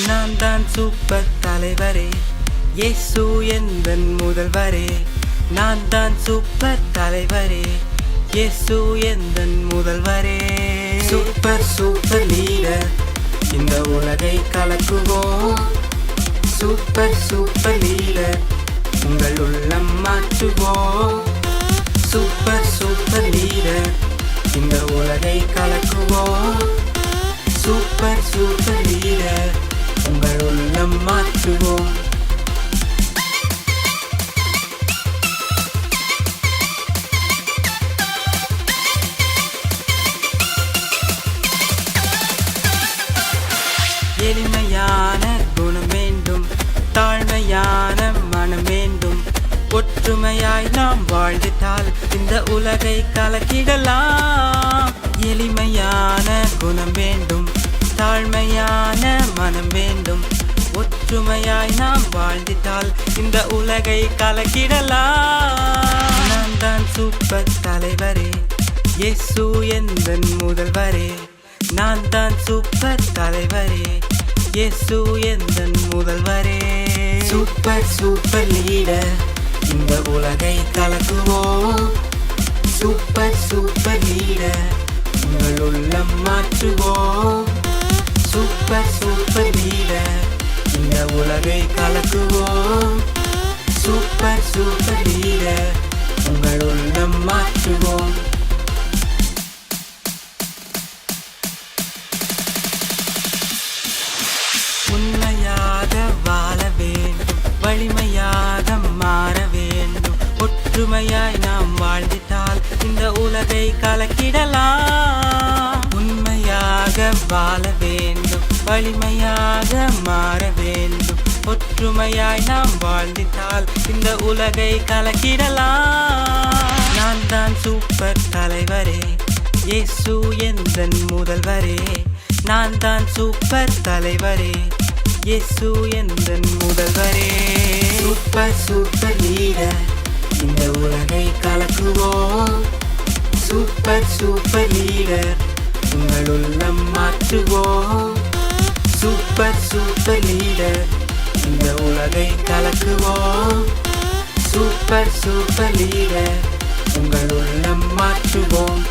நான் தான் சூப்பர் தலைவரே, இயேசு எந்தன் முதல்வரே. நான் தான் சூப்பர் தலைவரே, இயேசு எந்தன் முதல்வரே. சூப்பர் சூப்பர் லீடர், இந்த உலகை கலக்குவோம். சூப்பர் சூப்பர் லீடர், உங்கள் உள்ளம் மாற்றுவோம். சூப்பர் சூப்பர் லீடர், இந்த உலகை கலக்குவோம். சூப்பர் சூப்பர் லீடர், உங்கள் உள்ளம் மாற்றுவோம். எளிமையான குணம் வேண்டும், தாழ்மையான மனம் வேண்டும். ஒற்றுமையாய் நாம் வாழ்ந்துட்டால் இந்த உலகை கலக்கிடலாம். எளிமையான குணம் வேண்டும், தாழ்மையான மனம் வேண்டும். ஒற்றுமையாய் நாம் வாழ்ந்துட்டால் இந்த உலகை கலக்கிடலாம். நான் தான் சூப்பர் தலைவரே, இயேசு எந்தன் முதல்வரே. நான் தான் சூப்பர் தலைவரே, இயேசு எந்தன் முதல்வரே. சூப்பர் சூப்பர் லீடர், இந்த உலகை கலக்குவோம். சூப்பர் சூப்பர் லீடர், உங்கள் உள்ளம் மாற்றுவோம். சூப்பர் சூப்பர் லீடர், இந்த உலகை கலக்குவோம். சூப்பர் சூப்பர் லீடர், உங்கள் உள்ளம் மாற்றுவோம். உண்மையாக வாழ வேண்டும், வலிமையாக மாற வேண்டும். ஒற்றுமையாய் நாம் வாழ்ந்திட்டால் இந்த உலகை கலக்கிடலாம். உண்மையாக வாழ வேண்டும், வலிமையாக மாற வேண்டும். ஒற்றுமையாய் நாம் வாழ்ந்திட்டால் இந்த உலகை கலக்கிடலாம். நான் தான் சூப்பர் தலைவரே, இயேசு எந்தன் முதல்வரே. நான் தான் சூப்பர் தலைவரே, இயேசு எந்தன் முதல்வரே. சூப்பர் சூப்பர் லீடர், இந்த உலகை கலக்குவோம். சூப்பர் சூப்பர் லீடர், உங்கள் உள்ளம் மாற்றுவோம். சூப்பர் சூப்பர் லீடர், இந்த உலகை கலக்குவோம். சூப்பர் சூப்பர் லீடர், உங்கள் உள்ளம் மாற்றுவோம்.